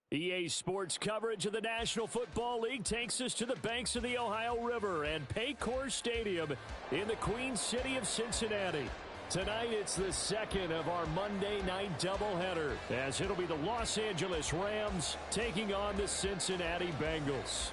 EA Sports coverage of the National Football League takes us to the banks of the Ohio River and Paycor Stadium in the Queen City of Cincinnati. Tonight, it's the second of our Monday night doubleheader, as it'll be the Los Angeles Rams taking on the Cincinnati Bengals.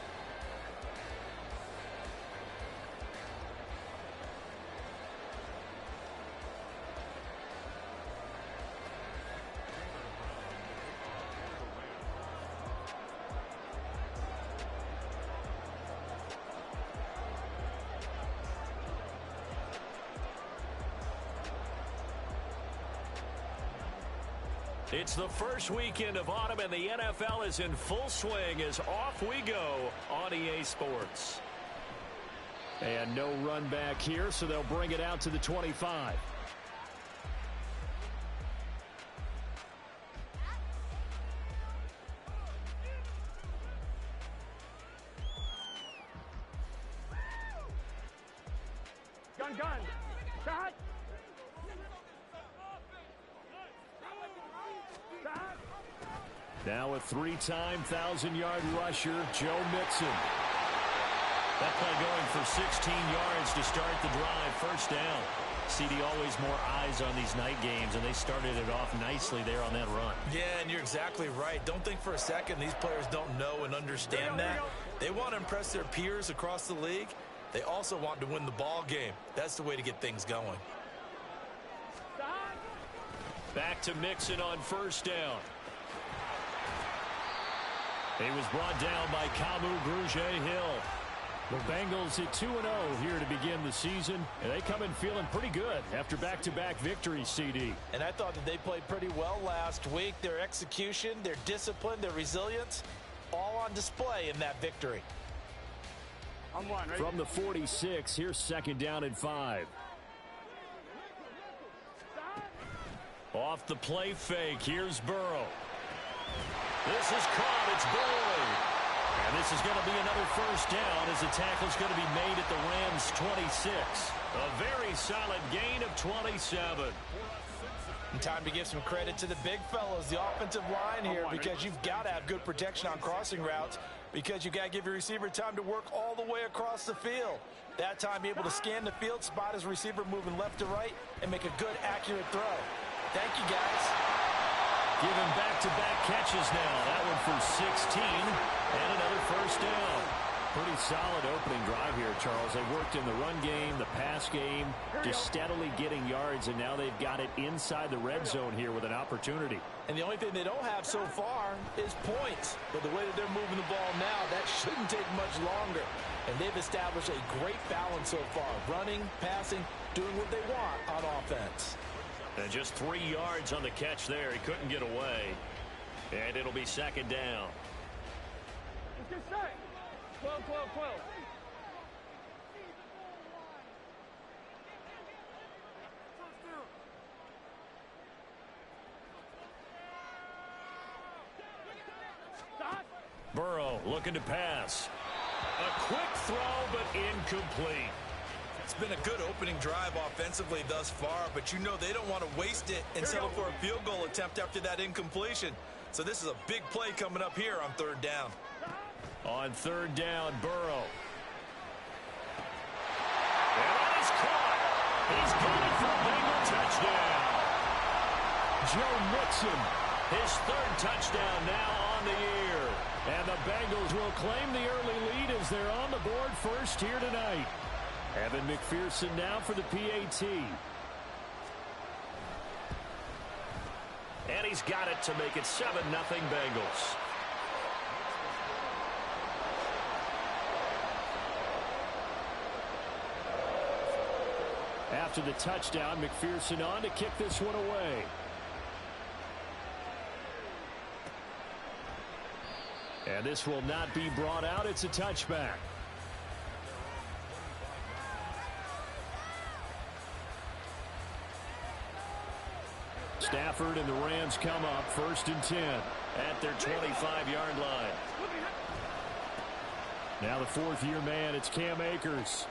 It's the first weekend of autumn, and the NFL is in full swing as off we go on EA Sports. And no run back here, so they'll bring it out to the 25. Gun. Shot. Now a three-time 1,000-yard rusher, Joe Mixon. That play going for 16 yards to start the drive. First down. CD, always more eyes on these night games, and they started it off nicely there on that run. Yeah, and you're exactly right. Don't think for a second these players don't know and understand that. They want to impress their peers across the league. They also want to win the ball game. That's the way to get things going. Back to Mixon on first down. He was brought down by Kamu Grugier-Hill. The Bengals at 2-0 here to begin the season, and they come in feeling pretty good after back-to-back victories, CD. And I thought that they played pretty well last week. Their execution, their discipline, their resilience, all on display in that victory. From the 46, here's second down and 5. Off the play fake, here's Burrow. This is caught, it's Boyd. And this is going to be another first down as the tackle's going to be made at the Rams' 26. A very solid gain of 27. And time to give some credit to the big fellas, the offensive line here, because you've got to have good protection on crossing routes, because you've got to give your receiver time to work all the way across the field. That time, be able to scan the field, spot his receiver moving left to right, and make a good, accurate throw. Thank you, guys. Giving back-to-back catches now. That one for 16 and another first down. Pretty solid opening drive here, Charles. They worked in the run game, the pass game, just steadily getting yards, and now they've got it inside the red zone here with an opportunity. And the only thing they don't have so far is points. But the way that they're moving the ball now, that shouldn't take much longer. And they've established a great balance so far. Running, passing, doing what they want on offense. And just 3 yards on the catch there. He couldn't get away. And it'll be second down. Let's get set. 12. Burrow looking to pass. A quick throw, but incomplete. It's been a good opening drive offensively thus far, but you know they don't want to waste it and settle for a field goal attempt after that incompletion. So this is a big play coming up here on third down. On third down, Burrow. And that is caught. He's got it for a Bengal touchdown. Joe Mixon, his third touchdown now on the year. And the Bengals will claim the early lead as they're on the board first here tonight. Evan McPherson now for the PAT. And he's got it to make it 7-0 Bengals. After the touchdown, McPherson on to kick this one away. And this will not be brought out. It's a touchback. Stafford and the Rams come up first and 10 at their 25-yard line. Now the fourth-year man, it's Cam Akers.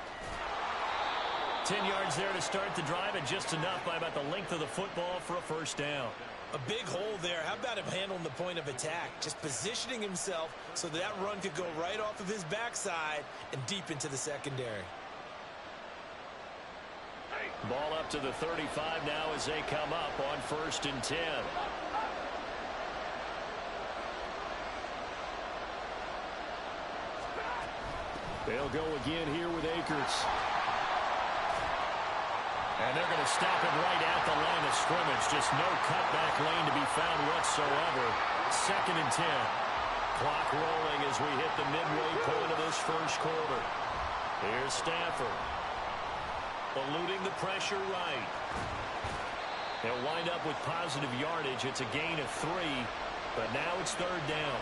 10 yards there to start the drive, and just enough by about the length of the football for a first down. A big hole there. How about him handling the point of attack? Just positioning himself so that run could go right off of his backside and deep into the secondary. Ball up to the 35 now as they come up on 1st and 10. They'll go again here with Akers. And they're going to stop it right at the line of scrimmage. Just no cutback lane to be found whatsoever. 2nd and 10. Clock rolling as we hit the midway point of this first quarter. Here's Stafford. Eluding the pressure right. They'll wind up with positive yardage. It's a gain of 3, but now it's 3rd down.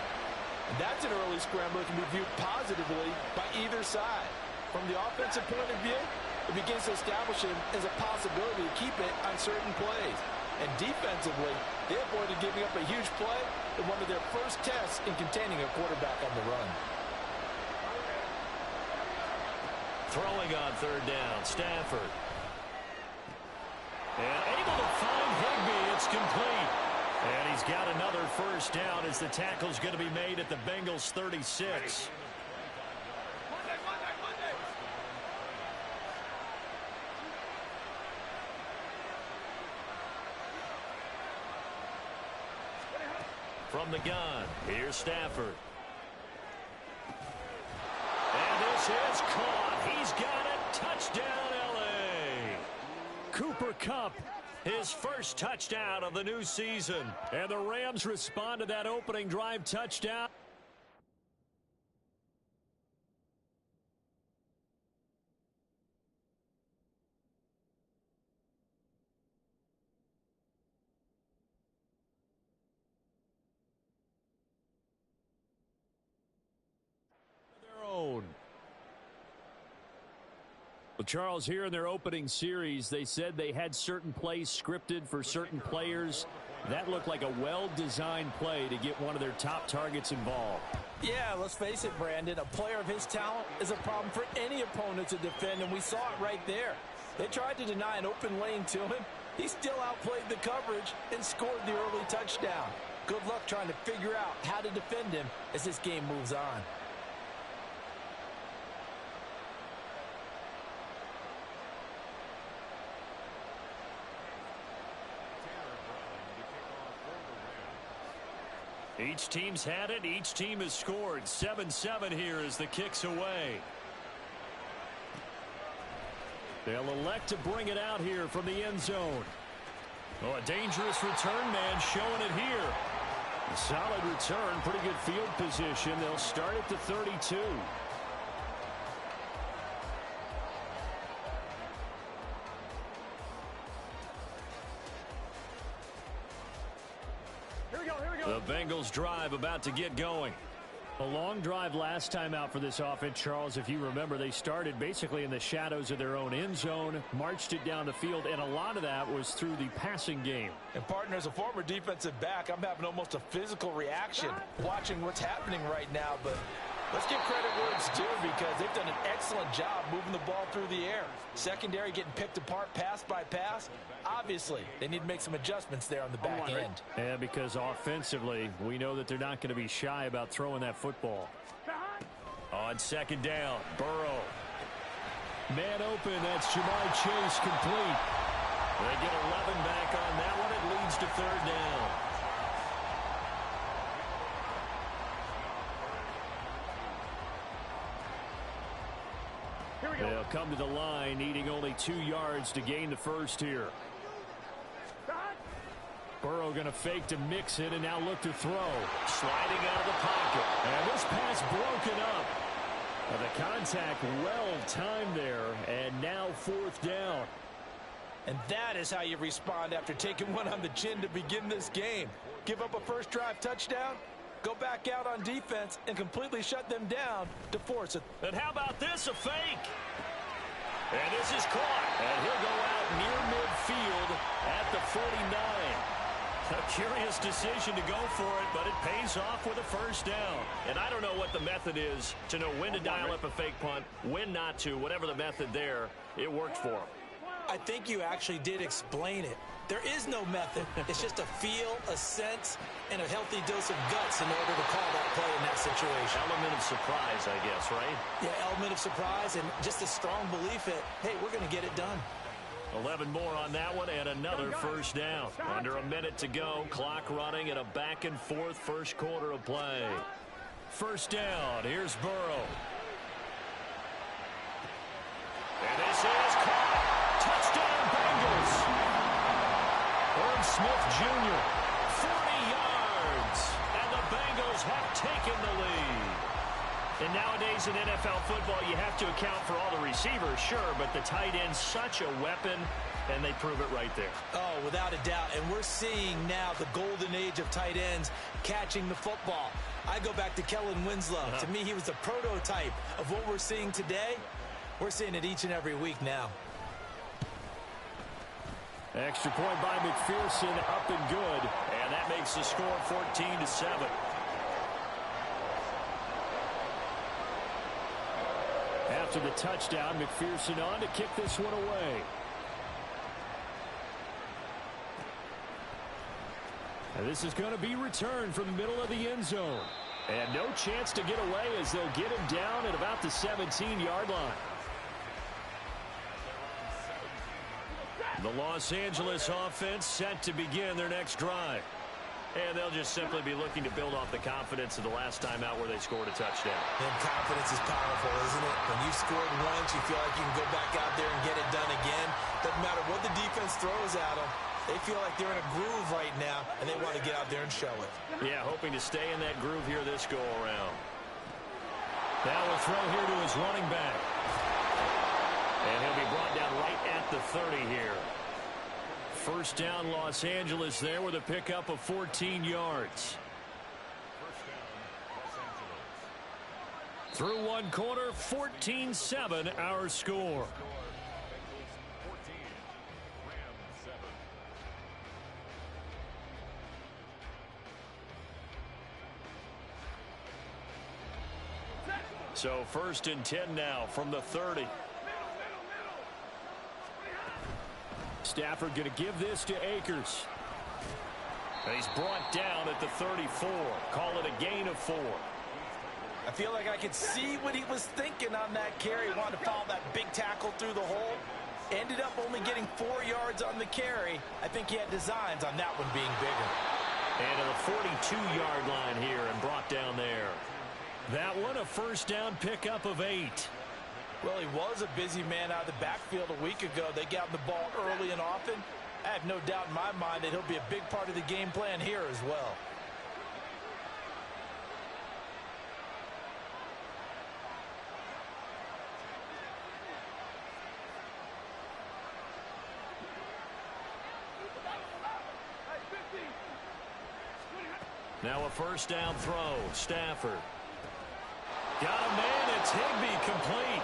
And that's an early scramble that can be viewed positively by either side. From the offensive point of view, it begins to establish him as a possibility to keep it on certain plays. And defensively, they avoided giving up a huge play in one of their first tests in containing a quarterback on the run. Throwing on 3rd down, Stafford. And able to find Higbee. It's complete. And he's got another 1st down as the tackle's going to be made at the Bengals' 36. From the gun, here's Stafford. And this is caught. He's got it. Touchdown, L.A. Cooper Kupp, his first touchdown of the new season. And the Rams respond to that opening drive touchdown. Well, Charles, here in their opening series, they said they had certain plays scripted for certain players. That looked like a well-designed play to get one of their top targets involved. Yeah, let's face it, Brandon. A player of his talent is a problem for any opponent to defend, and we saw it right there. They tried to deny an open lane to him. He still outplayed the coverage and scored the early touchdown. Good luck trying to figure out how to defend him as this game moves on. Each team's had it. Each team has scored. 7-7 here as the kick's away. They'll elect to bring it out here from the end zone. Oh, a dangerous return man showing it here. A solid return. Pretty good field position. They'll start at the 32. The Bengals drive about to get going. A long drive last time out for this offense, Charles. If you remember, they started basically in the shadows of their own end zone, marched it down the field, and a lot of that was through the passing game. And, partner, as a former defensive back, I'm having almost a physical reaction watching what's happening right now. But let's give credit where it's due because they've done an excellent job moving the ball through the air. Secondary getting picked apart pass by pass. Obviously, they need to make some adjustments there on the back end. Yeah, because offensively, we know that they're not going to be shy about throwing that football. On 2nd down, Burrow. Man open, that's Jamar Chase complete. They get 11 back on that one. It leads to 3rd down. They'll come to the line, needing only 2 yards to gain the first here. Burrow going to fake to mix it and now look to throw. Sliding out of the pocket. And this pass broken up. The contact well timed there, and now 4th down. And that is how you respond after taking one on the chin to begin this game. Give up a first drive touchdown, go back out on defense, and completely shut them down to force it. And how about this, a fake? And this is caught. And he'll go out near midfield at the 49. A curious decision to go for it, but it pays off with a first down. And I don't know what the method is to know when to dial up a fake punt, when not to, whatever the method there, it worked for him. I think you actually did explain it. There is no method. It's just a feel, a sense, and a healthy dose of guts in order to call that play in that situation. Element of surprise, I guess, right? Yeah, element of surprise and just a strong belief that, hey, we're going to get it done. 11 more on that one and another first down. Under a minute to go. Clock running in a back-and-forth first quarter of play. First down. Here's Burrow. And this is caught. Touchdown, Bengals. Irv Smith Jr., 40 yards. And the Bengals have taken the lead. And nowadays in NFL football, you have to account for all the receivers, sure, but the tight end's such a weapon, and they prove it right there. Oh, without a doubt. And we're seeing now the golden age of tight ends catching the football. I go back to Kellen Winslow. To me, he was the prototype of what we're seeing today. We're seeing it each and every week now. Extra point by McPherson, up and good. And that makes the score 14-7. After the touchdown, McPherson on to kick this one away. And this is going to be returned from the middle of the end zone. And no chance to get away as they'll get him down at about the 17-yard line. The Los Angeles offense set to begin their next drive. And they'll just simply be looking to build off the confidence of the last time out where they scored a touchdown. And confidence is powerful, isn't it? When you've scored once, you feel like you can go back out there and get it done again. Doesn't matter what the defense throws at them. They feel like they're in a groove right now, and they want to get out there and show it. Yeah, hoping to stay in that groove here this go-around. Now we'll throw here to his running back. And he'll be brought down right at the 30 here. First down, Los Angeles there with a pickup of 14 yards. Through one quarter, 14-7 our score. So first and 10 now from the 30. Stafford going to give this to Akers. And he's brought down at the 34. Call it a gain of 4. I feel like I could see what he was thinking on that carry. He wanted to follow that big tackle through the hole. Ended up only getting 4 yards on the carry. I think he had designs on that one being bigger. And to the 42-yard line here and brought down there. That one a first down pickup of 8. Well, he was a busy man out of the backfield a week ago. They got him the ball early and often. I have no doubt in my mind that he'll be a big part of the game plan here as well. Now a first down throw. Stafford. Got a man. It's Higbee complete.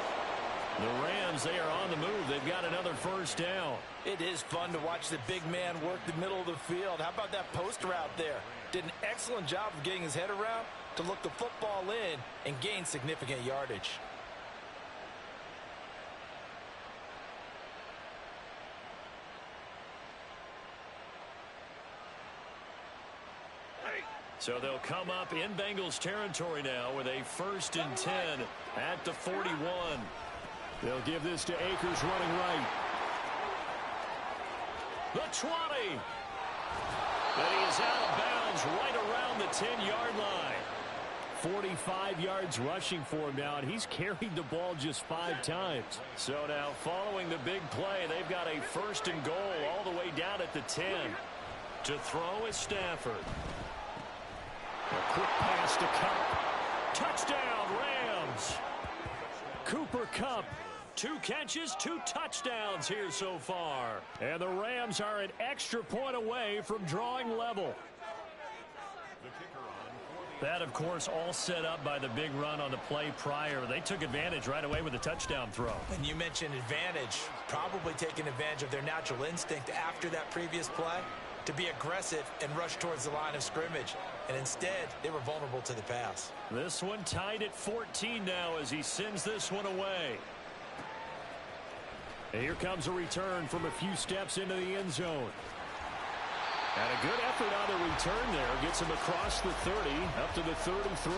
The Rams, they are on the move. They've got another first down. It is fun to watch the big man work the middle of the field. How about that post route there? Did an excellent job of getting his head around to look the football in and gain significant yardage. So they'll come up in Bengals territory now with a first and 10 at the 41. They'll give this to Akers running right. The 20. And he is out of bounds right around the 10-yard line. 45 yards rushing for him now, and he's carried the ball just 5 times. So now following the big play, they've got a first and goal all the way down at the 10. To throw is Stafford. A quick pass to Kupp. Touchdown, Rams. Cooper Kupp. 2 catches, 2 touchdowns here so far. And the Rams are an extra point away from drawing level. That, of course, all set up by the big run on the play prior. They took advantage right away with a touchdown throw. And you mentioned advantage. Probably taking advantage of their natural instinct after that previous play to be aggressive and rush towards the line of scrimmage. And instead, they were vulnerable to the pass. This one tied at 14 now as he sends this one away. And here comes a return from a few steps into the end zone. And a good effort on the return there. Gets him across the 30, up to the 33.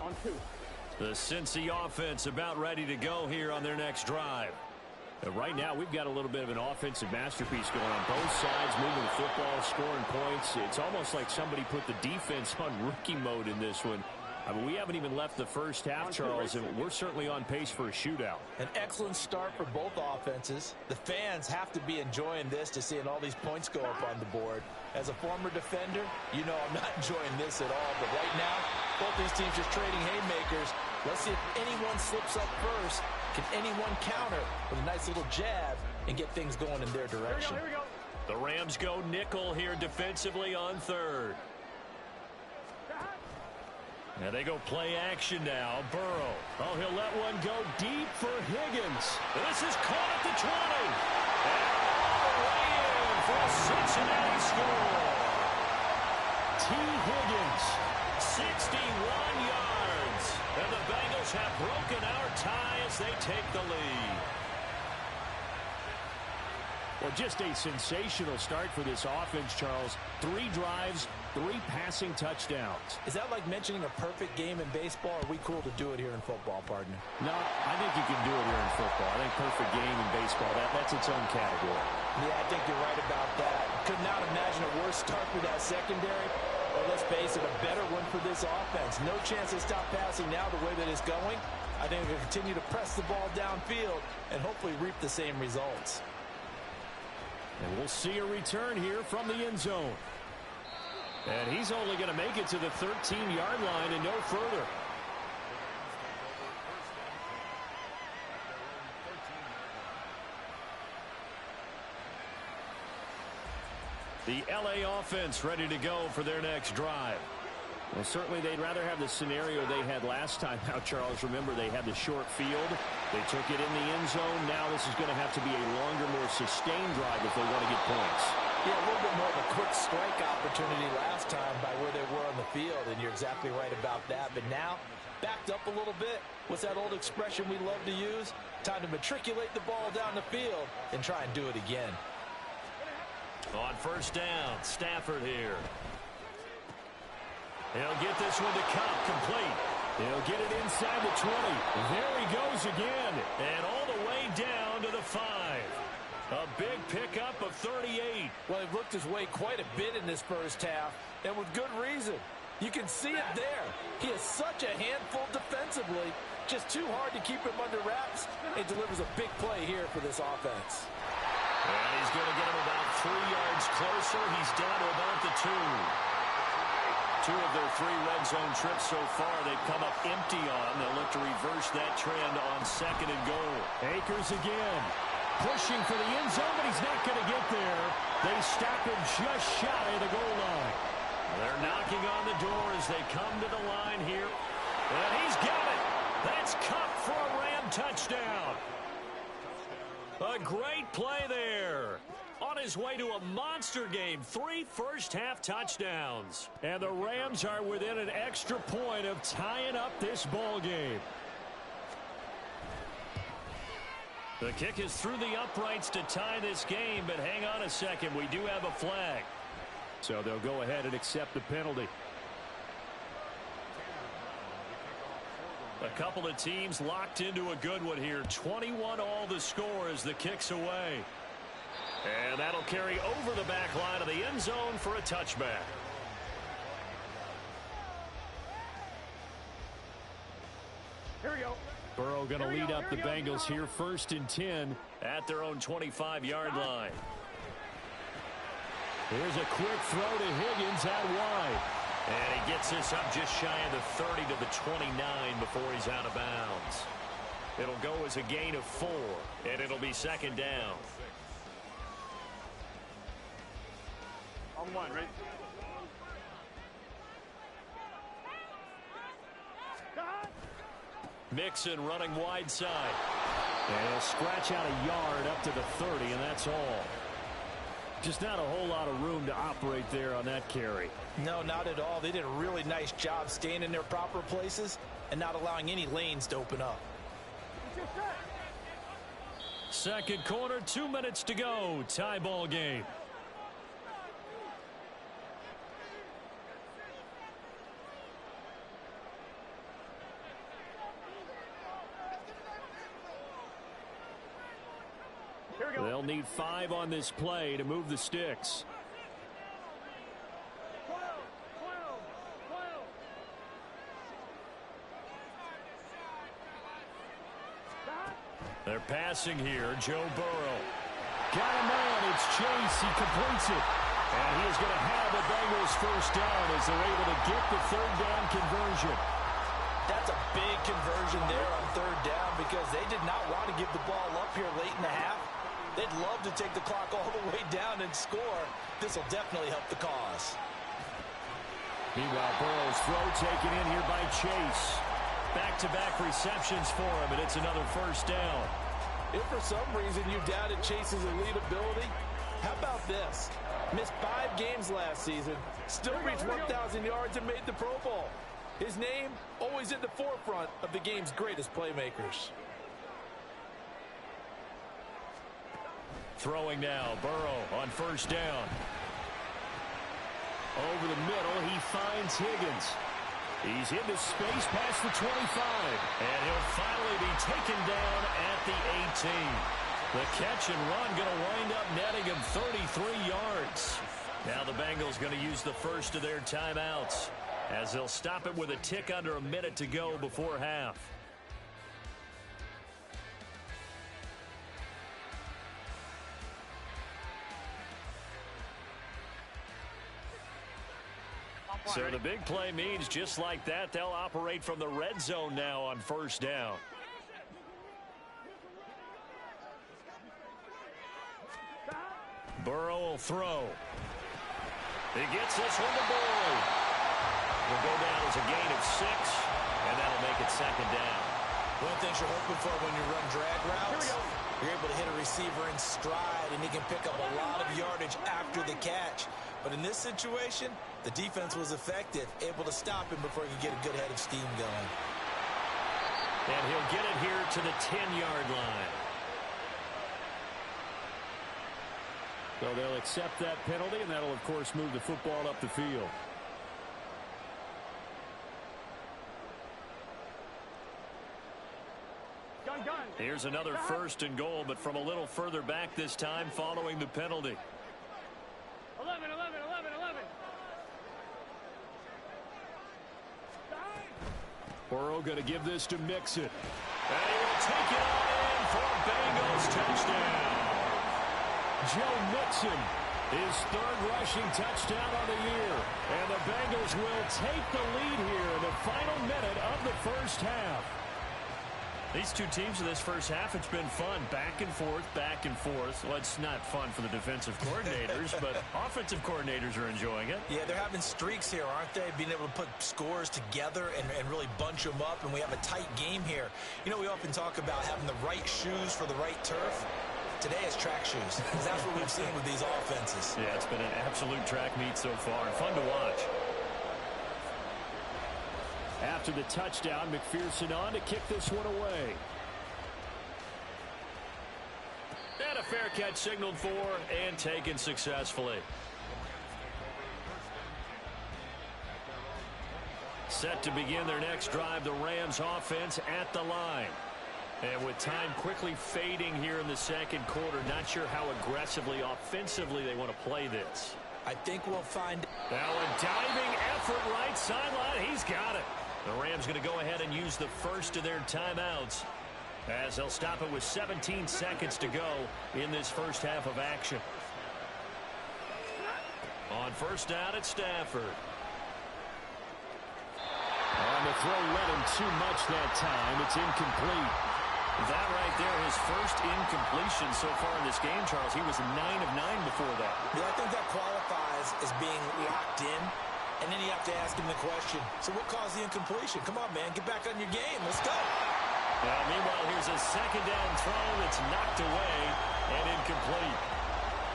On 2. The Cincy offense about ready to go here on their next drive. Right now, we've got a little bit of an offensive masterpiece going on both sides, moving the football, scoring points. It's almost like somebody put the defense on rookie mode in this one. I mean, we haven't even left the first half, Charles, and we're certainly on pace for a shootout. An excellent start for both offenses. The fans have to be enjoying this to seeing all these points go up on the board. As a former defender, you know I'm not enjoying this at all. But right now, both these teams just trading haymakers. Let's see if anyone slips up first. Can anyone counter with a nice little jab and get things going in their direction? Here we go. The Rams go nickel here defensively on third. Now they go play action now. Burrow. Oh, he'll let one go deep for Higgins. This is caught at the 20. And all the way in for a Cincinnati score. T. Higgins, 61 yards. And the Bengals have broken our tie as they take the lead. Well, just a sensational start for this offense, Charles. 3 drives, 3 passing touchdowns. Is that like mentioning a perfect game in baseball? Or are we cool to do it here in football, partner? No, I think you can do it here in football. I think perfect game in baseball, that's its own category. Yeah, I think you're right about that. Could not imagine a worse start for that secondary. Or let's face it, a better one for this offense. No chance to stop passing now the way that it's going. I think they'll continue to press the ball downfield and hopefully reap the same results. And we'll see a return here from the end zone. And he's only going to make it to the 13-yard line and no further. The LA offense ready to go for their next drive. Well, certainly they'd rather have the scenario they had last time. Now, Charles, remember, they had the short field. They took it in the end zone. Now this is going to have to be a longer, more sustained drive if they want to get points. Yeah, a little bit more of a quick strike opportunity last time by where they were on the field, and you're exactly right about that. But now, backed up a little bit. What's that old expression we love to use? Time to matriculate the ball down the field and try and do it again. On first down, Stafford here. He'll get this one to Cup, complete. He'll get it inside the 20. There he goes again, and all the way down to the 5. A big pickup of 38. Well, he looked his way quite a bit in this first half, and with good reason. You can see it there. He is such a handful defensively. Just too hard to keep him under wraps. It delivers a big play here for this offense. And he's going to get him about 3 yards closer. He's down to about the 2. 2 of their 3 red zone trips so far they've come up empty on. They'll look to reverse that trend on second and goal. Akers again. Pushing for the end zone, but he's not going to get there. They stop him just shy of the goal line. They're knocking on the door as they come to the line here. And he's got it. That's Cup for a Ram touchdown. A great play there. On his way to a monster game, 3 first-half touchdowns. And the Rams are within an extra point of tying up this ball game. The kick is through the uprights to tie this game, but hang on a second. We do have a flag. So they'll go ahead and accept the penalty. A couple of teams locked into a good one here. 21 all the score as the kick's away. And that'll carry over the back line of the end zone for a touchback. Here we go. Burrow going to lead up the Bengals here, 1st and 10 at their own 25-yard line. Here's a quick throw to Higgins out wide. And he gets this up just shy of the 30 to the 29 before he's out of bounds. It'll go as a gain of 4, and it'll be 2nd down. On 1, right? Mixon running wide side. And he'll scratch out a yard up to the 30, and that's all. Just not a whole lot of room to operate there on that carry. No, not at all. They did a really nice job staying in their proper places and not allowing any lanes to open up. Second quarter, 2 minutes to go. Tie ball game. They'll need 5 on this play to move the sticks. They're passing here. Joe Burrow. Got a man. It's Chase. He completes it. And he is going to have the Bengals first down as they're able to get the third down conversion. That's a big conversion there on third down because they did not want to give the ball up here late in the half. They'd love to take the clock all the way down and score. This will definitely help the cause. Meanwhile, Burrow's throw taken in here by Chase. Back-to-back receptions for him, and it's another first down. If for some reason you doubted Chase's elite ability, how about this? Missed 5 games last season, still reached 1,000 yards and made the Pro Bowl. His name always in the forefront of the game's greatest playmakers. Throwing now, Burrow on first down. Over the middle, he finds Higgins. He's into space past the 25. And he'll finally be taken down at the 18. The catch and run going to wind up netting him 33 yards. Now the Bengals going to use the first of their timeouts as they'll stop it with a tick under a minute to go before half. So the big play means just like that, they'll operate from the red zone now on first down. Burrow will throw. He gets this one to Boyd. Will go down as a gain of 6, and that'll make it second down. One of the things you're hoping for when you run drag routes, you're able to hit a receiver in stride, and he can pick up a lot of yardage after the catch. But in this situation, the defense was effective, able to stop him before he could get a good head of steam going. And he'll get it here to the 10-yard line. So they'll accept that penalty, and that'll, of course, move the football up the field. Here's another first and goal, but from a little further back this time following the penalty. 11. Burrow going to give this to Mixon. And he will take it on in for a Bengals touchdown. Joe Mixon, his third rushing touchdown on the year. And the Bengals will take the lead here in the final minute of the first half. These two teams in this first half, it's been fun. Back and forth, back and forth. Well, it's not fun for the defensive coordinators, but offensive coordinators are enjoying it. Yeah, they're having streaks here, aren't they? Being able to put scores together and really bunch them up, and we have a tight game here. You know, we often talk about having the right shoes for the right turf. Today is track shoes, because that's what we've seen with these offenses. Yeah, it's been an absolute track meet so far. Fun to watch. After the touchdown, McPherson on to kick this one away. And a fair catch signaled for and taken successfully. Set to begin their next drive, the Rams offense at the line. And with time quickly fading here in the second quarter, not sure how aggressively, offensively they want to play this. I think we'll find... Now a diving effort right sideline. He's got it. The Rams going to go ahead and use the first of their timeouts as they'll stop it with 17 seconds to go in this first half of action. On first down at Stafford. On the throw, led him too much that time. It's incomplete. That right there, his first incompletion so far in this game, Charles. He was 9 of 9 before that. Yeah, I think that qualifies as being locked in. And then you have to ask him the question, so what caused the incompletion? Come on, man, get back on your game. Let's go. Meanwhile, here's a second down throw that's knocked away and incomplete.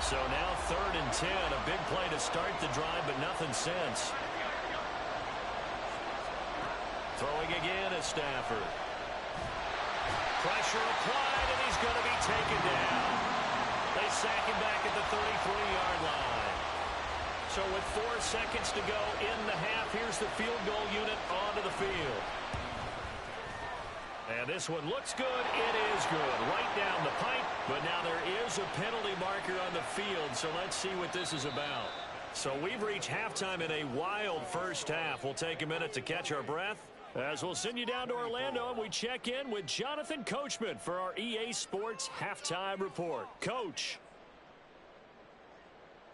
So now 3rd and 10, a big play to start the drive, but nothing since. Throwing again is Stafford. Pressure applied, and he's going to be taken down. They sack him back at the 33-yard line. So with 4 seconds to go in the half, here's the field goal unit onto the field. And this one looks good. It is good. Right down the pipe. But now there is a penalty marker on the field, so let's see what this is about. So we've reached halftime in a wild first half. We'll take a minute to catch our breath as we'll send you down to Orlando, and we check in with Jonathan Coachman for our EA Sports Halftime Report. Coach.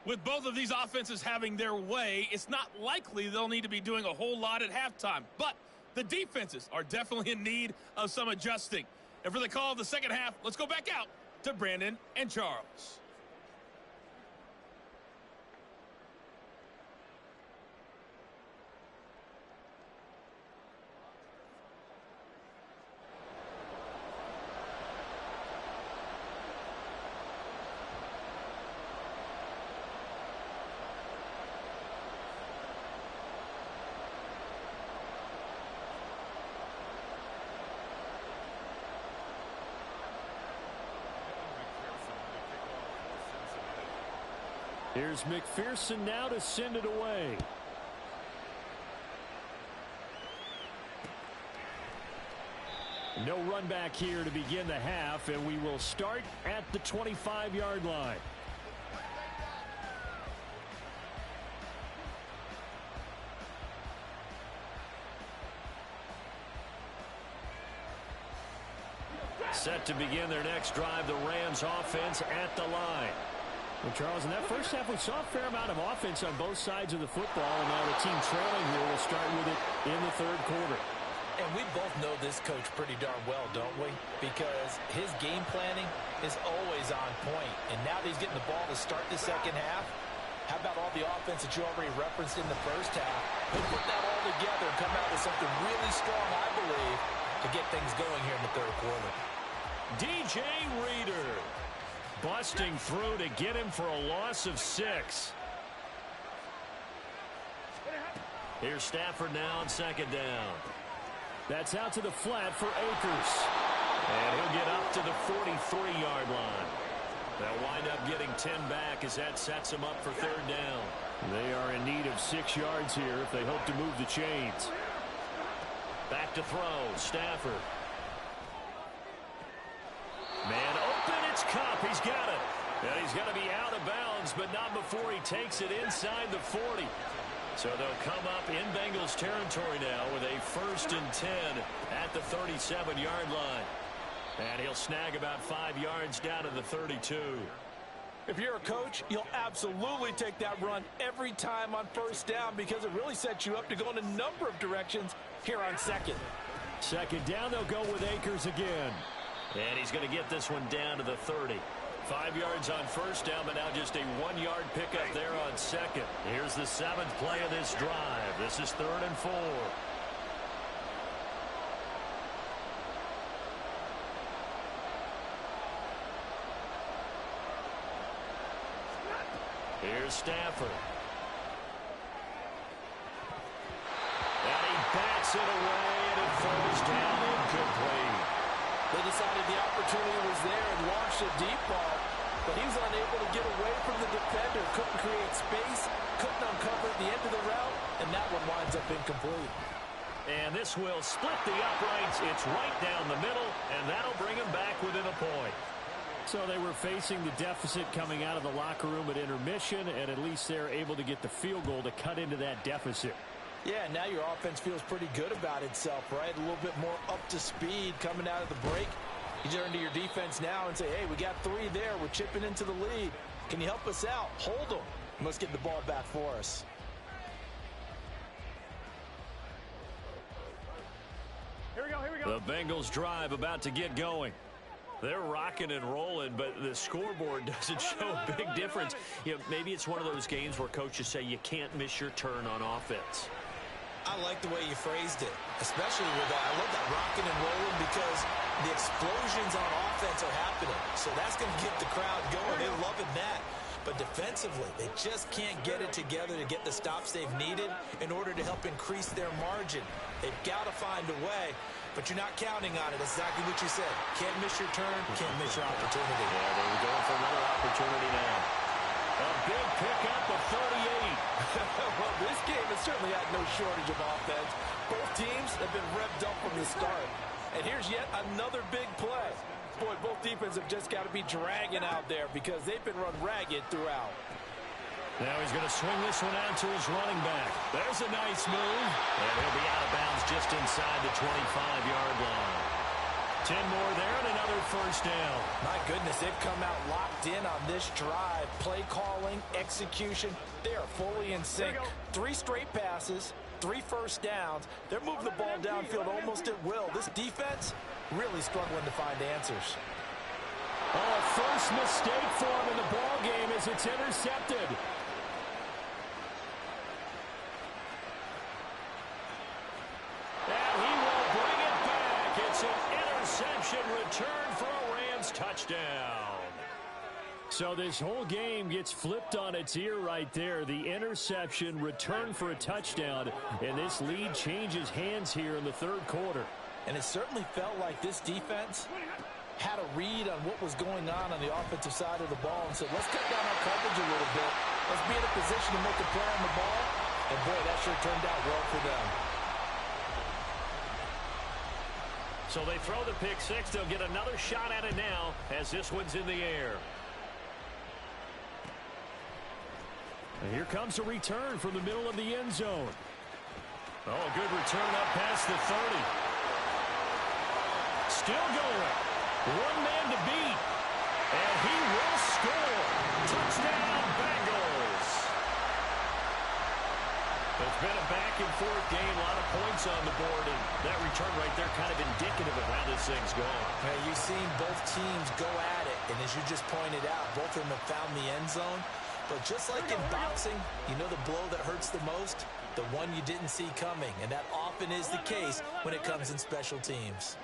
With both of these offenses having their way, it's not likely they'll need to be doing a whole lot at halftime. But the defenses are definitely in need of some adjusting. And for the call of the second half, let's go back out to Brandon and Charles. Here's McPherson now to send it away. No run back here to begin the half, and we will start at the 25-yard line. Set to begin their next drive, the Rams offense at the line. Well, Charles, in that first half, we saw a fair amount of offense on both sides of the football, and now the team trailing here will start with it in the third quarter. And we both know this coach pretty darn well, don't we? Because his game planning is always on point. And now that he's getting the ball to start the second half, how about all the offense that you already referenced in the first half? He'll put that all together and come out with something really strong, I believe, to get things going here in the third quarter. DJ Reader busting through to get him for a loss of 6. Here's Stafford now on second down. That's out to the flat for Akers. And he'll get up to the 43-yard line. They'll wind up getting 10 back as that sets them up for third down. They are in need of 6 yards here if they hope to move the chains. Back to throw, Stafford. Man open, it's Kupp. He's got it. And he's going to be out of bounds, but not before he takes it inside the 40. So they'll come up in Bengals territory now with a 1st and 10 at the 37-yard line. And he'll snag about 5 yards down to the 32. If you're a coach, you'll absolutely take that run every time on first down because it really sets you up to go in a number of directions here on second. Second down, they'll go with Akers again. And he's going to get this one down to the 30. 5 yards on first down, but now just a 1-yard pickup there on second. Here's the 7th play of this drive. This is 3rd and 4. Here's Stafford. And he bats it away, and it falls down incomplete. They decided the opportunity was there and launched a deep ball, but he was unable to get away from the defender, couldn't create space, couldn't uncover the end of the route, and that one winds up incomplete. And this will split the uprights. It's right down the middle, and that'll bring him back within a point. So they were facing the deficit coming out of the locker room at intermission, and at least they're able to get the field goal to cut into that deficit. Yeah, now your offense feels pretty good about itself, right? A little bit more up to speed coming out of the break. You turn to your defense now and say, hey, we got 3 there. We're chipping into the lead. Can you help us out? Hold them. Let's get the ball back for us. Here we go, here we go. The Bengals drive about to get going. They're rocking and rolling, but the scoreboard doesn't show a big difference. You know, maybe it's one of those games where coaches say you can't miss your turn on offense. I like the way you phrased it, especially with that. I love that rocking and rolling because the explosions on offense are happening. So that's going to get the crowd going. They're loving that. But defensively, they just can't get it together to get the stops they've needed in order to help increase their margin. They've got to find a way. but you're not counting on it. That's exactly what you said. Can't miss your turn, can't miss your opportunity. Yeah, they're going for another opportunity now. A big pickup of 38. Well, this game has certainly had no shortage of offense. Both teams have been revved up from the start. And here's yet another big play. Boy, both defenses have just got to be dragging out there because they've been run ragged throughout. Now he's going to swing this one out to his running back. There's a nice move. And he'll be out of bounds just inside the 25-yard line. 10 more there and another first down. My goodness, they've come out locked in on this drive. Play calling, execution, they are fully in sync. 3 straight passes, 3 first downs. They're moving the ball downfield almost at will. This defense really struggling to find answers. Oh, a first mistake for him in the ball game as it's intercepted. And he will bring it back. It's an interception return for a Rams touchdown. So this whole game gets flipped on its ear right there. The interception, return for a touchdown, and this lead changes hands here in the third quarter. And it certainly felt like this defense had a read on what was going on the offensive side of the ball and said, let's cut down our coverage a little bit. Let's be in a position to make a play on the ball. And, boy, that sure turned out well for them. So they throw the pick six. They'll get another shot at it now as this one's in the air. And here comes a return from the middle of the end zone. Oh, a good return up past the 30. Still going. One man to beat. And he will score. Touchdown, Bengals. It's been a back-and-forth game. A lot of points on the board. And that return right there kind of indicative of how this thing's going. Hey, you've seen both teams go at it. And as you just pointed out, both of them have found the end zone. But just like in boxing, you know the blow that hurts the most? The one you didn't see coming. And that often is the case when it comes in special teams.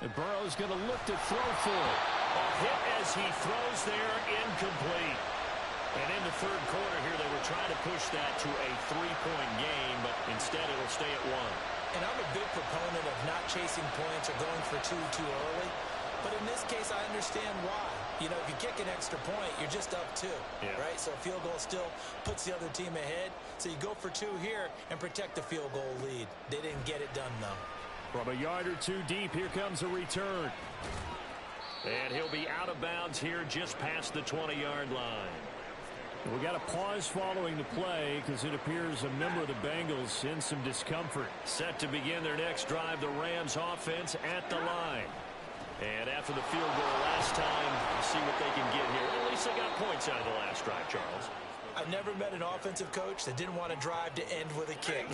And Burrow's going to look to throw for it. A hit as he throws there, incomplete. And in the third quarter here, they were trying to push that to a 3-point game, but instead it'll stay at 1. And I'm a big proponent of not chasing points or going for two too early. But in this case, I understand why. You know, if you kick an extra point, you're just up 2, right? So a field goal still puts the other team ahead. So you go for 2 here and protect the field goal lead. They didn't get it done, though. From a yard or 2 deep, here comes a return. And he'll be out of bounds here just past the 20-yard line. We got a pause following the play because it appears a member of the Bengals in some discomfort. Set to begin their next drive, the Rams offense at the line. And after the field goal last time, we'll see what they can get here. At least they got points out of the last drive, Charles. I've never met an offensive coach that didn't want to drive to end with a kick.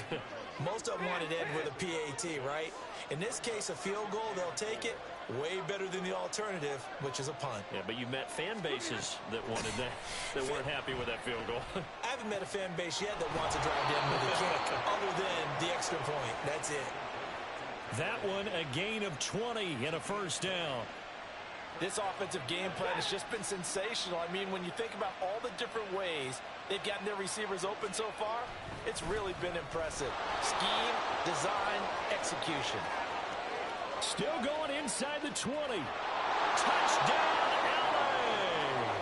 Most of them wanted to end with a PAT, right? In this case, a field goal, they'll take it. Way better than the alternative, which is a punt. Yeah, but you met fan bases that wanted that, that weren't happy with that field goal. I haven't met a fan base yet that wants to drive to end with a kick, other than the extra point. That's it. That one, a gain of 20 and a first down. This offensive game plan has just been sensational. I mean, when you think about all the different ways they've gotten their receivers open so far, it's really been impressive. Scheme, design, execution. Still going inside the 20. Touchdown, LA!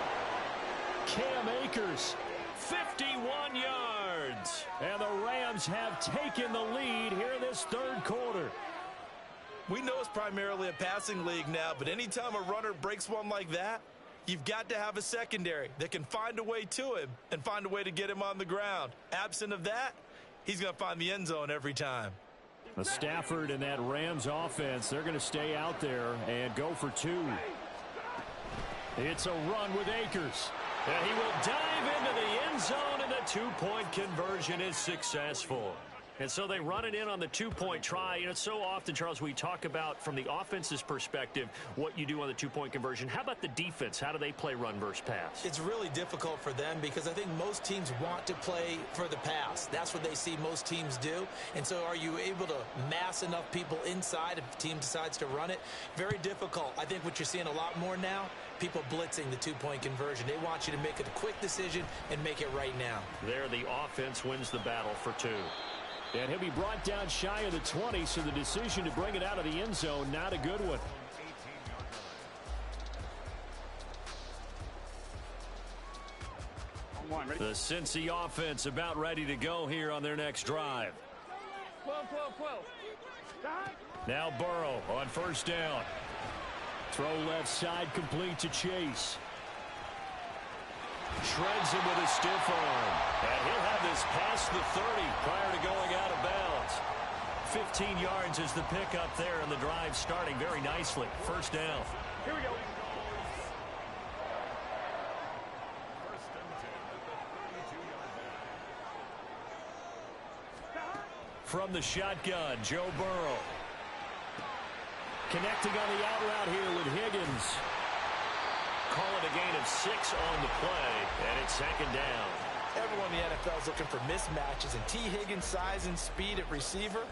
Cam Akers, 51 yards. And the Rams have taken the lead here in this third quarter. We know it's primarily a passing league now, but anytime a runner breaks one like that, you've got to have a secondary that can find a way to him and find a way to get him on the ground. Absent of that, he's going to find the end zone every time. Stafford and that Rams offense, they're going to stay out there and go for 2. It's a run with Akers. And he will dive into the end zone, and the 2-point conversion is successful. And so they run it in on the 2-point try. You know, so often, Charles, we talk about from the offense's perspective what you do on the 2-point conversion. How about the defense? How do they play run versus pass? It's really difficult for them because I think most teams want to play for the pass. That's what they see most teams do. And so are you able to mass enough people inside if the team decides to run it? Very difficult. I think what you're seeing a lot more now, people blitzing the 2-point conversion. They want you to make a quick decision and make it right now. There, the offense wins the battle for 2. And he'll be brought down shy of the 20, so the decision to bring it out of the end zone, not a good one. The Cincy offense about ready to go here on their next drive. 12. Now Burrow on first down. Throw left side complete to Chase. Shreds him with a stiff arm. And he'll have this past the 30 prior to going out of bounds. 15 yards is the pickup there, and the drive starting very nicely. First down. Here we go. From the shotgun, Joe Burrow. Connecting on the out route here with Higgins. Call it a gain of 6 on the play, and it's second down. Everyone in the NFL is looking for mismatches, and T. Higgins' size and speed at receiver,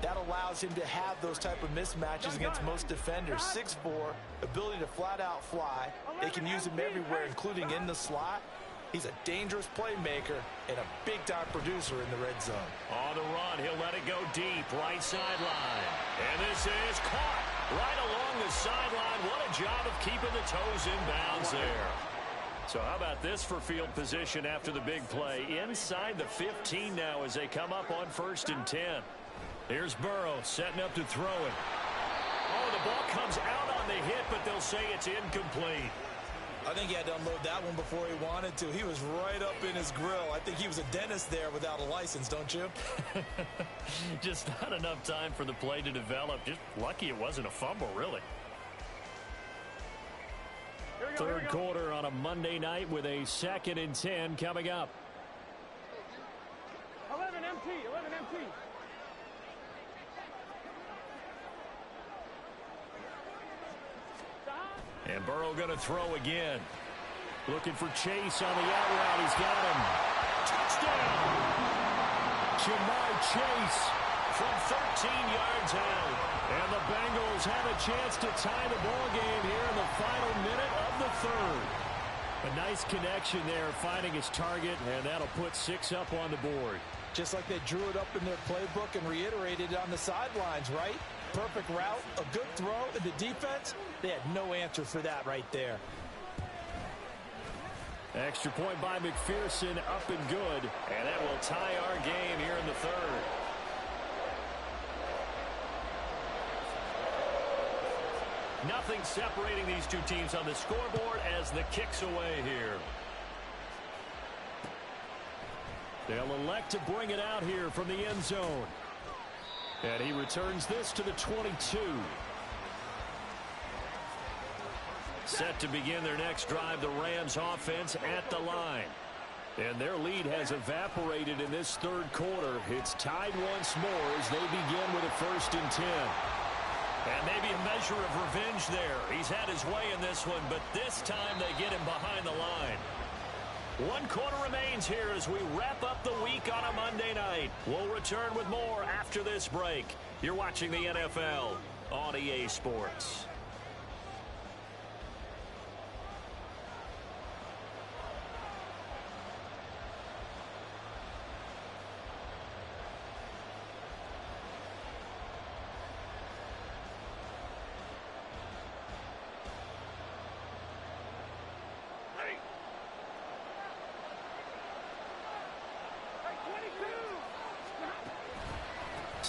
that allows him to have those type of mismatches against most defenders. 6'4", ability to flat-out fly. They can use him everywhere, including in the slot. He's a dangerous playmaker and a big-time producer in the red zone. On the run, he'll let it go deep, right sideline. And this is caught right along the sideline. What a job of keeping the toes in bounds there. So how about this for field position after the big play? Inside the 15 now as they come up on 1st and 10. Here's Burrow setting up to throw it. Oh, the ball comes out on the hit, but they'll say it's incomplete. I think he had to unload that one before he wanted to. He was right up in his grill. I think he was a dentist there without a license, don't you? Just not enough time for the play to develop. Just lucky it wasn't a fumble, really. Third quarter on a Monday night with a 2nd and 10 coming up. 11 MT. And Burrow going to throw again. Looking for Chase on the out route. He's got him. Touchdown! Jamar Chase from 13 yards out. And the Bengals have a chance to tie the ball game here in the final minute of the 3rd. A nice connection there, finding his target, and that'll put 6 up on the board. Just like they drew it up in their playbook and reiterated it on the sidelines, right? Perfect route, a good throw, and the defense, they had no answer for that right there. Extra point by McPherson, up and good. And that will tie our game here in the 3rd. Nothing separating these two teams on the scoreboard as the kick's away here. They'll elect to bring it out here from the end zone. And he returns this to the 22. Set to begin their next drive, the Rams offense at the line. And their lead has evaporated in this 3rd quarter. It's tied once more as they begin with a 1st and 10. And maybe a measure of revenge there. He's had his way in this one, but this time they get him behind the line. 1 quarter remains here as we wrap up the week on a Monday night. We'll return with more after this break. You're watching the NFL on EA Sports.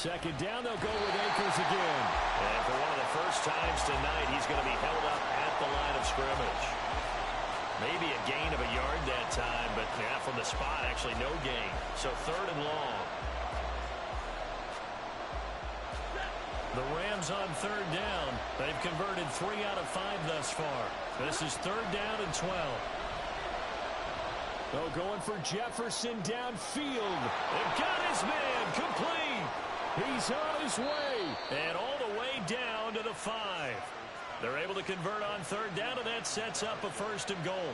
Second down, they'll go with Akers again. And for one of the first times tonight, he's going to be held up at the line of scrimmage. Maybe a gain of a yard that time, but yeah, from the spot, actually no gain. So 3rd and long. The Rams on 3rd down. They've converted 3 out of 5 thus far. This is 3rd down and 12. Oh, going for Jefferson downfield. They've got his man complete. He's on his way. And all the way down to the 5. They're able to convert on 3rd down, and that sets up a 1st and goal.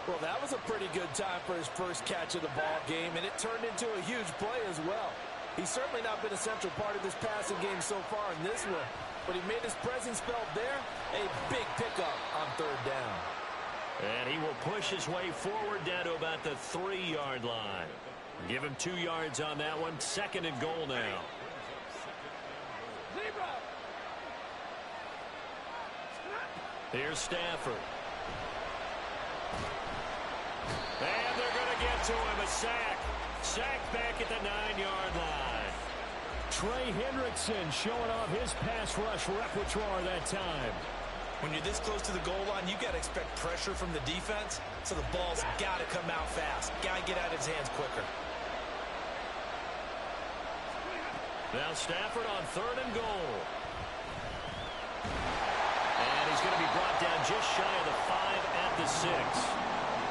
Well, that was a pretty good time for his first catch of the ball game, and it turned into a huge play as well. He's certainly not been a central part of this passing game so far in this one, but he made his presence felt there. A big pickup on 3rd down. And he will push his way forward down to about the 3-yard line. Give him 2 yards on that one. 2nd and goal now. Here's Stafford. And they're going to get to him. A sack. Sack back at the 9-yard line. Trey Hendrickson showing off his pass rush repertoire that time. When you're this close to the goal line, you got to expect pressure from the defense, so the ball's got to come out fast. Got to get out of his hands quicker. Now Stafford on 3rd and goal. And he's going to be brought down just shy of the 5 at the 6.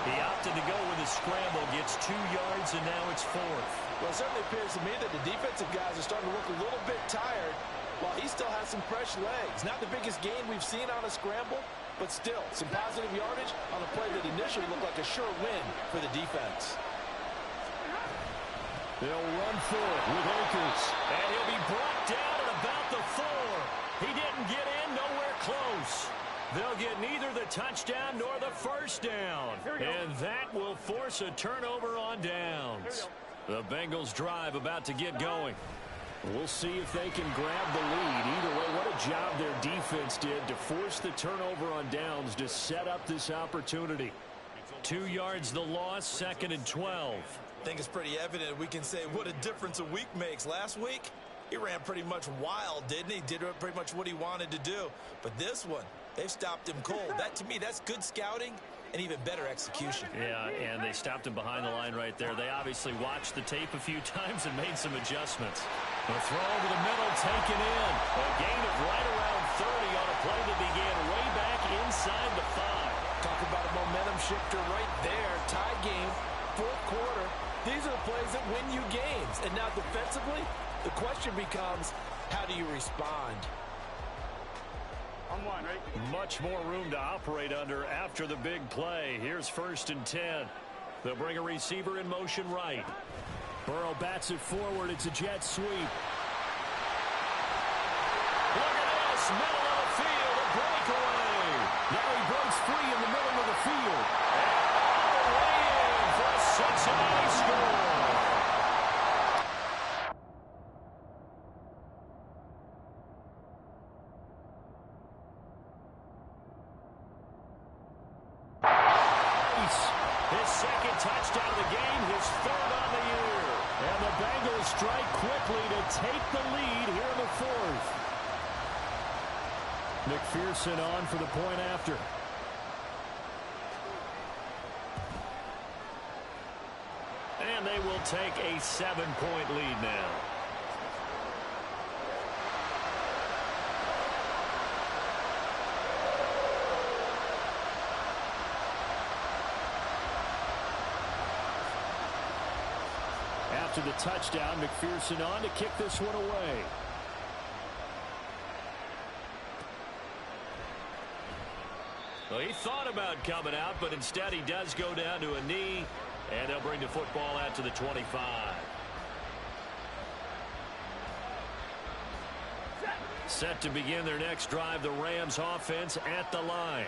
He opted to go with a scramble, gets 2 yards, and now it's 4th. Well, it certainly appears to me that the defensive guys are starting to look a little bit tired while he still has some fresh legs. Not the biggest gain we've seen on a scramble, but still some positive yardage on a play that initially looked like a sure win for the defense. They'll run for it with Akers. And he'll be brought down at about the 4. He didn't get in, nowhere close. They'll get neither the touchdown nor the first down. And that will force a turnover on downs. The Bengals drive about to get going. We'll see if they can grab the lead. Either way, what a job their defense did to force the turnover on downs to set up this opportunity. 2 yards the loss, 2nd and 12. I think it's pretty evident we can say what a difference a week makes. Last week, he ran pretty much wild, didn't he? Did pretty much what he wanted to do. But this one, they've stopped him cold. That, to me, that's good scouting and even better execution. Yeah, and they stopped him behind the line right there. They obviously watched the tape a few times and made some adjustments. The throw over the middle, taken in. A gain of right around 30 on a play that began way back inside the 5. Talk about a momentum shifter right there. Tie game, 4th quarter. These are the plays that win you games. And now defensively, the question becomes, how do you respond? On 1, right? Much more room to operate under after the big play. Here's 1st and 10. They'll bring a receiver in motion right. Burrow bats it forward. It's a jet sweep. Look at this. Middle of the field. A breakaway. Now he breaks free in the middle of the field. And all the way in for a Cincinnati score. His 2nd touchdown of the game, his 3rd on the year. And the Bengals strike quickly to take the lead here in the 4th. McPherson on for the point after. And they will take a 7-point lead now. After the touchdown, McPherson on to kick this one away. Well, he thought about coming out, but instead he does go down to a knee, and they'll bring the football out to the 25. Set to begin their next drive, the Rams offense at the line.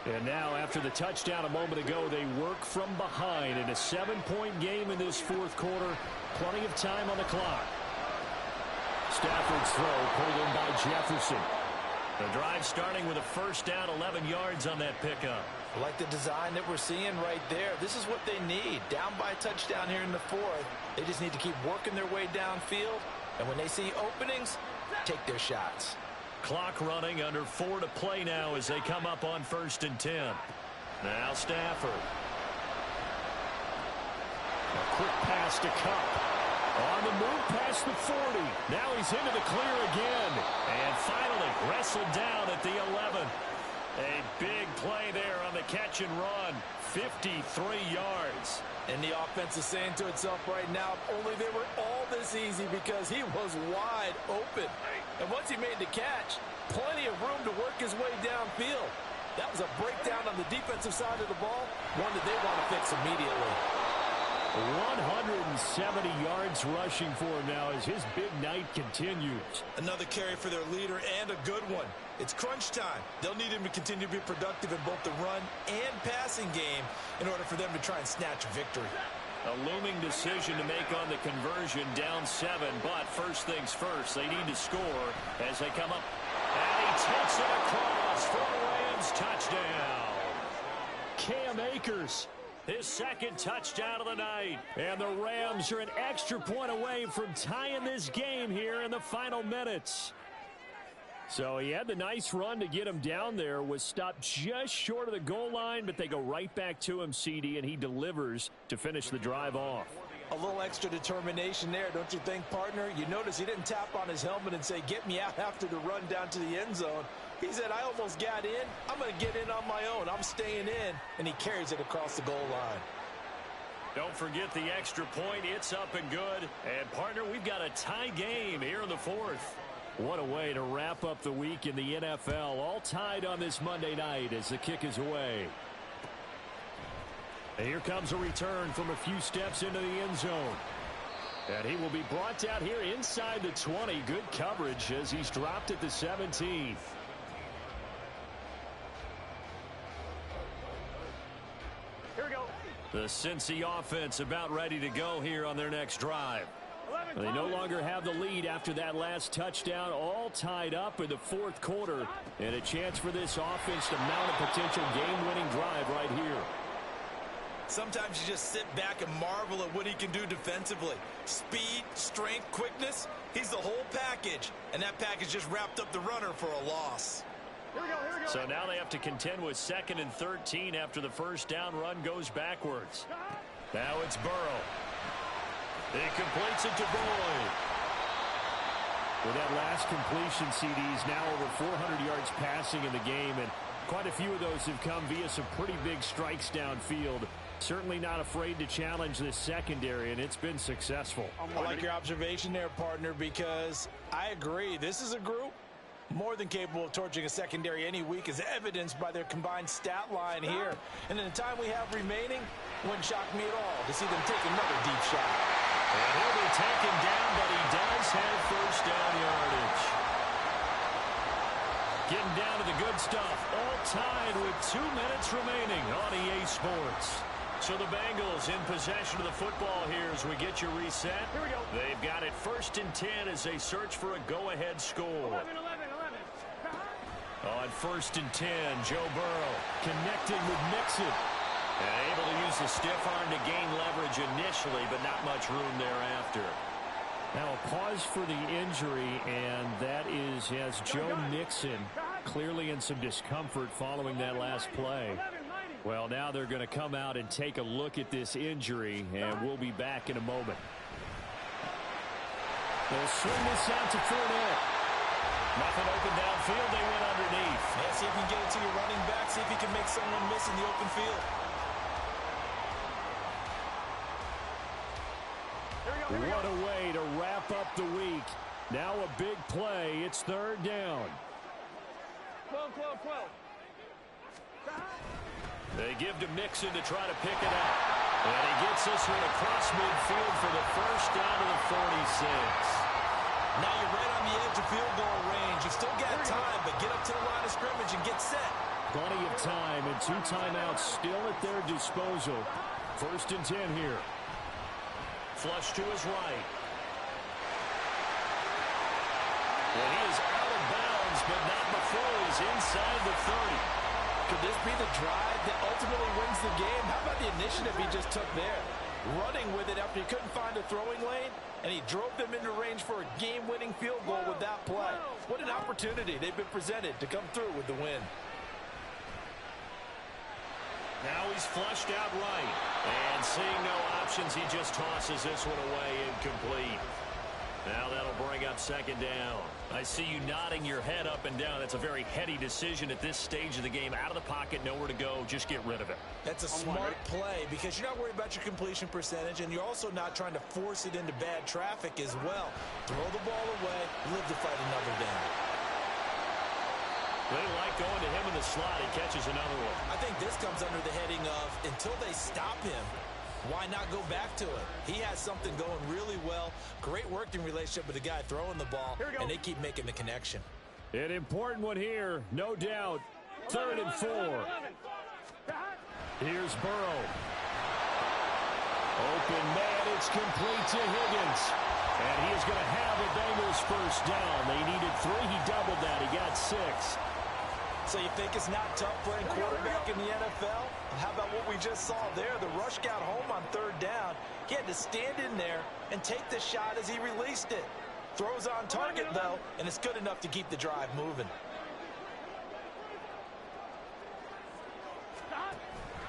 And now, after the touchdown a moment ago, they work from behind in a 7-point game in this 4th quarter. Plenty of time on the clock. Stafford's throw pulled in by Jefferson. The drive starting with a 1st down, 11 yards on that pickup. I like the design that we're seeing right there. This is what they need. Down by a touchdown here in the 4th. They just need to keep working their way downfield. And when they see openings, take their shots. Clock running, under 4 to play now as they come up on 1st and 10. Now Stafford. A quick pass to Cup. On the move past the 40. Now he's into the clear again. And finally wrestled down at the 11. A big play there on the catch and run. 53 yards. And the offense is saying to itself right now, only they were all this easy because he was wide open. And once he made the catch, plenty of room to work his way downfield. That was a breakdown on the defensive side of the ball, one that they want to fix immediately. 170 yards rushing for him now as his big night continues. Another carry for their leader and a good one. It's crunch time. They'll need him to continue to be productive in both the run and passing game in order for them to try and snatch a victory. A looming decision to make on the conversion, down 7. But first things first, they need to score as they come up. And he takes it across for a Rams touchdown. Cam Akers, his second touchdown of the night. And the Rams are an extra point away from tying this game here in the final minutes. So he had the nice run to get him down there, was stopped just short of the goal line, but they go right back to him, CD, and he delivers to finish the drive off. A little extra determination there, don't you think, partner? You notice he didn't tap on his helmet and say, get me out after the run down to the end zone. He said, I almost got in. I'm going to get in on my own. I'm staying in. And he carries it across the goal line. Don't forget the extra point. It's up and good. And, partner, we've got a tie game here in the fourth. What a way to wrap up the week in the NFL. All tied on this Monday night as the kick is away. And here comes a return from a few steps into the end zone. And he will be brought down here inside the 20. Good coverage as he's dropped at the 17. Here we go. The Cincy offense about ready to go here on their next drive. They no longer have the lead after that last touchdown, all tied up in the fourth quarter, and a chance for this offense to mount a potential game-winning drive right here. Sometimes you just sit back and marvel at what he can do defensively. Speed, strength, quickness, he's the whole package, and that package just wrapped up the runner for a loss. Here we go, here we go. So now they have to contend with 2nd and 13 after the first down run goes backwards. Now it's Burrow. He completes it to Boyd. With that last completion, CDs now over 400 yards passing in the game, and quite a few of those have come via some pretty big strikes downfield. Certainly not afraid to challenge this secondary, and it's been successful. I like your observation there, partner, because I agree. This is a group more than capable of torching a secondary any week, as evidenced by their combined stat line here. And in the time we have remaining, wouldn't shock me at all to see them take another deep shot. And he'll be taken down, but he does have first down yardage. Getting down to the good stuff. All tied with 2 minutes remaining on EA Sports. So the Bengals in possession of the football here as we get you reset. Here we go. They've got it 1st and 10 as they search for a go-ahead score. 11. On 1st and 10, Joe Burrow connecting with Mixon. And able to use the stiff arm to gain leverage initially, but not much room thereafter. Now a pause for the injury, and that is as Joe Mixon clearly in some discomfort following that last play. Well, now they're going to come out and take a look at this injury, and we'll be back in a moment. They'll swing this out to Fournette. Nothing open downfield, they went underneath. Yeah, see if you can get it to your running back, see if you can make someone miss in the open field. What a way to wrap up the week. Now a big play. It's 3rd down. 12. They give to Mixon to try to pick it up. And he gets this one across midfield for the first down to the 46. Now you're right on the edge of field goal range. You've still got time, but get up to the line of scrimmage and get set. Plenty of time and 2 timeouts still at their disposal. 1st and 10 here. Flush to his right. And he is out of bounds, but not before he's inside the 30. Could this be the drive that ultimately wins the game? How about the initiative he just took there? Running with it after he couldn't find a throwing lane, and he drove them into range for a game-winning field goal with that play. What an opportunity they've been presented to come through with the win. Now he's flushed out right. And seeing no options, he just tosses this one away incomplete. Now that'll bring up 2nd down. I see you nodding your head up and down. That's a very heady decision at this stage of the game. Out of the pocket, nowhere to go. Just get rid of it. That's a smart play because you're not worried about your completion percentage, and you're also not trying to force it into bad traffic as well. Throw the ball away, live to fight another down. They like going to him in the slot. He catches another one. I think this comes under the heading of until they stop him, why not go back to it? He has something going really well. Great working relationship with the guy throwing the ball, and they keep making the connection. An important one here, no doubt. 3rd and 4. Here's Burrow. Open man, it's complete to Higgins. And he is going to have a Bengals first down. They needed 3. He doubled that. He got 6. So you think it's not tough playing quarterback in the NFL? How about what we just saw there? The rush got home on 3rd down. He had to stand in there and take the shot as he released it. Throws on target, though, and it's good enough to keep the drive moving.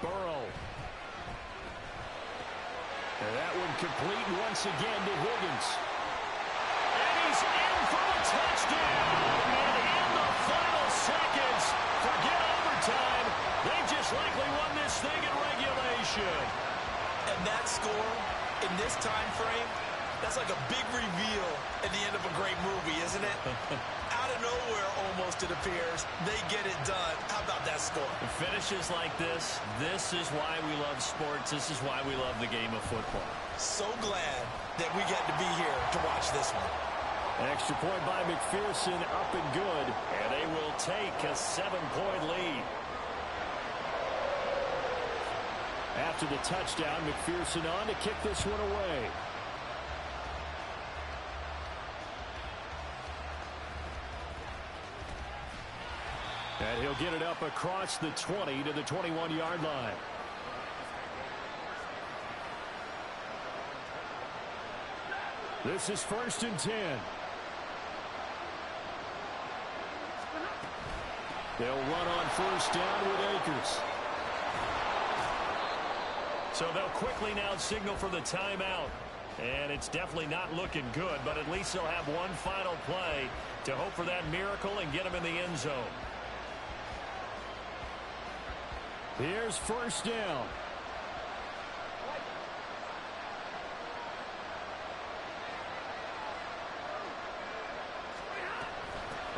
Burrow. And that one complete once again to Higgins. And he's in for the touchdown. And in the final seconds, forget overtime. They just likely won this thing in regulation. And that score in this time frame, that's like a big reveal at the end of a great movie, isn't it? Out of nowhere, almost, it appears. They get it done. How about that score? Finishes like this is why we love sports. This is why we love the game of football. So glad that we get to be here to watch this one. Extra point by McPherson, up and good. And they will take a 7-point lead. After the touchdown, McPherson on to kick this one away. And he'll get it up across the 20 to the 21-yard line. This is 1st and 10. They'll run on 1st down with Akers. So they'll quickly now signal for the timeout. And it's definitely not looking good, but at least they'll have one final play to hope for that miracle and get them in the end zone. Here's 1st down.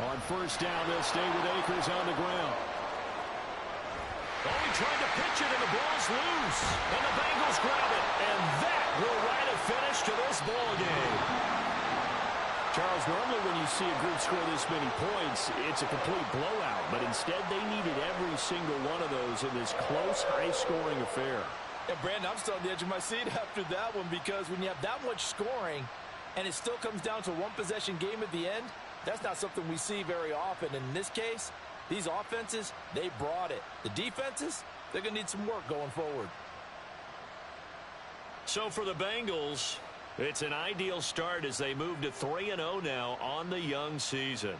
On 1st down, they'll stay with Akers on the ground. Oh, he tried to pitch it, and the ball's loose. And the Bengals grab it. And that will write a finish to this ball game. Charles, normally when you see a group score this many points, it's a complete blowout. But instead, they needed every single one of those in this close, high-scoring affair. And, Brandon, I'm still on the edge of my seat after that one, because when you have that much scoring and it still comes down to a one-possession game at the end, that's not something we see very often. And in this case, these offenses, they brought it. The defenses, they're going to need some work going forward. So for the Bengals, it's an ideal start as they move to 3-0 now on the young season.